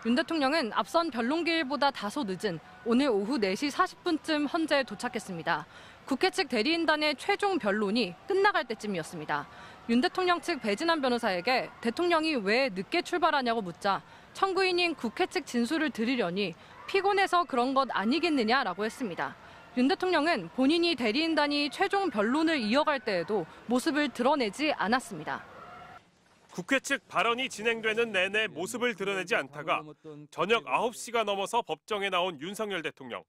윤 대통령은 앞선 변론기일보다 다소 늦은 오늘 오후 4시 40분쯤 헌재에 도착했습니다. 국회 측 대리인단의 최종 변론이 끝나갈 때쯤이었습니다. 윤 대통령 측 배진환 변호사에게 대통령이 왜 늦게 출발하냐고 묻자 청구인인 국회 측 진술을 들으려니 피곤해서 그런 것 아니겠느냐라고 했습니다. 윤 대통령은 본인이 대리인단이 최종 변론을 이어갈 때에도 모습을 드러내지 않았습니다. 국회 측 발언이 진행되는 내내 모습을 드러내지 않다가 저녁 9시가 넘어서 법정에 나온 윤석열 대통령.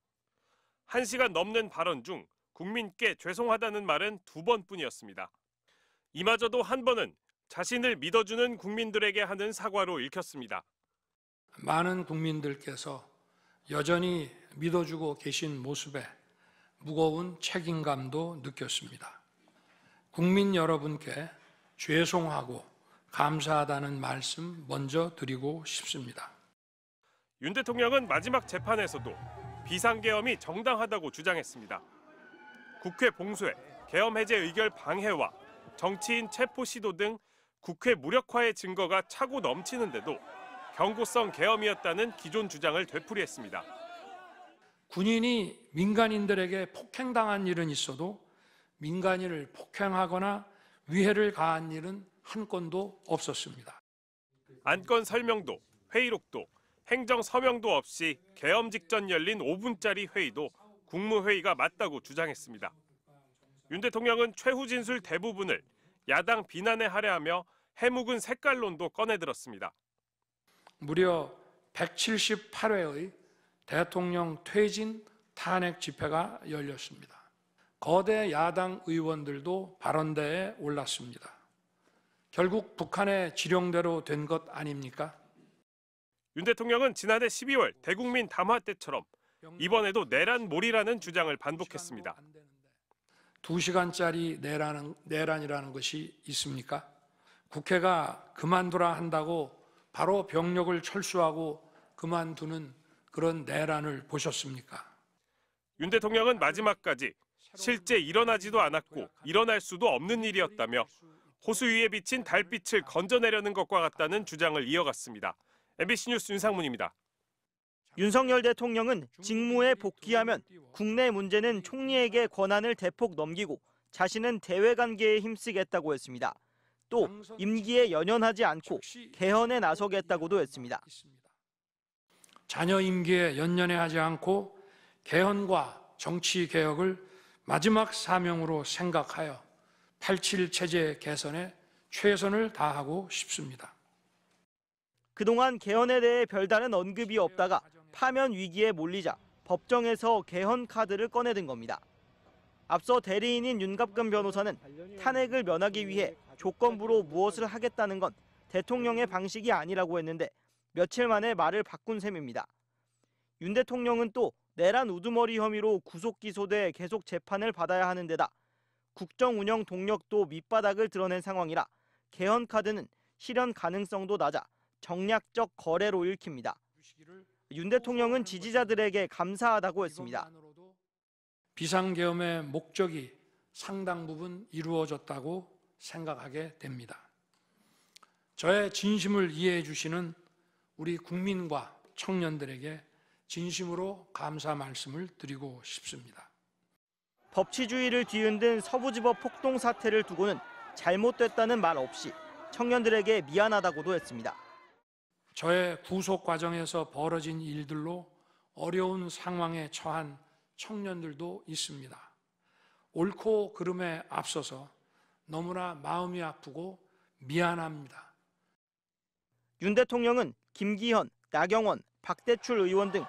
1시간 넘는 발언 중 국민께 죄송하다는 말은 2번뿐이었습니다. 이마저도 한 번은 자신을 믿어주는 국민들에게 하는 사과로 읽혔습니다. 많은 국민들께서 여전히 믿어주고 계신 모습에 무거운 책임감도 느꼈습니다. 국민 여러분께 죄송하고 감사하다는 말씀 먼저 드리고 싶습니다. 윤 대통령은 마지막 재판에서도 비상계엄이 정당하다고 주장했습니다. 국회 봉쇄, 계엄 해제 의결 방해와 정치인 체포 시도 등 국회 무력화의 증거가 차고 넘치는데도 경고성 계엄이었다는 기존 주장을 되풀이했습니다. 군인이 민간인들에게 폭행당한 일은 있어도 민간인을 폭행하거나 위해를 가한 일은 한 건도 없었습니다. 안건 설명도, 회의록도, 행정 서명도 없이 계엄 직전 열린 5분짜리 회의도 국무회의가 맞다고 주장했습니다. 윤 대통령은 최후 진술 대부분을 야당 비난에 할애하며 해묵은 색깔론도 꺼내들었습니다. 무려 178회의 대통령 퇴진 탄핵 집회가 열렸습니다. 거대 야당 의원들도 발언대에 올랐습니다. 결국 북한의 지령대로 된 것 아닙니까? 윤 대통령은 지난해 12월 대국민 담화 때처럼 이번에도 내란몰이라는 주장을 반복했습니다. 2시간짜리 내란이라는 것이 있습니까? 국회가 그만두라 한다고 바로 병력을 철수하고 그만두는 그런 내란을 보셨습니까? 윤 대통령은 마지막까지 실제 일어나지도 않았고 일어날 수도 없는 일이었다며 호수 위에 비친 달빛을 건져내려는 것과 같다는 주장을 이어갔습니다. MBC 뉴스 윤상문입니다. 윤석열 대통령은 직무에 복귀하면 국내 문제는 총리에게 권한을 대폭 넘기고 자신은 대외관계에 힘쓰겠다고 했습니다. 또 임기에 연연하지 않고 개헌에 나서겠다고도 했습니다. 자녀 임기에 연연하지 않고 개헌과 정치 개혁을 마지막 사명으로 생각하여 87 체제 개선에 최선을 다하고 싶습니다. 그동안 개헌에 대해 별다른 언급이 없다가 파면 위기에 몰리자 법정에서 개헌 카드를 꺼내든 겁니다. 앞서 대리인인 윤갑근 변호사는 탄핵을 면하기 위해 조건부로 무엇을 하겠다는 건 대통령의 방식이 아니라고 했는데 며칠 만에 말을 바꾼 셈입니다. 윤 대통령은 또 내란 우두머리 혐의로 구속 기소돼 계속 재판을 받아야 하는 데다 국정 운영 동력도 밑바닥을 드러낸 상황이라 개헌 카드는 실현 가능성도 낮아 정략적 거래로 읽힙니다. 윤 대통령은 지지자들에게 감사하다고 했습니다. 비상계엄의 목적이 상당 부분 이루어졌다고 생각하게 됩니다. 저의 진심을 이해해 주시는 우리 국민과 청년들에게 진심으로 감사 말씀을 드리고 싶습니다. 법치주의를 뒤흔든 서부지법 폭동 사태를 두고는 잘못됐다는 말 없이 청년들에게 미안하다고도 했습니다. 저의 구속 과정에서 벌어진 일들로 어려운 상황에 처한 청년들도 있습니다. 옳고 그름에 앞서서 너무나 마음이 아프고 미안합니다. 윤 대통령은 김기현, 나경원, 박대출 의원 등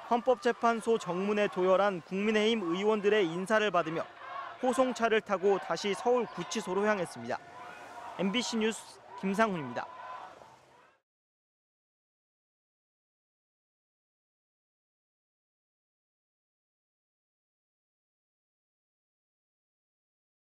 헌법재판소 정문에 도열한 국민의힘 의원들의 인사를 받으며 호송차를 타고 다시 서울 구치소로 향했습니다. MBC 뉴스 김상훈입니다.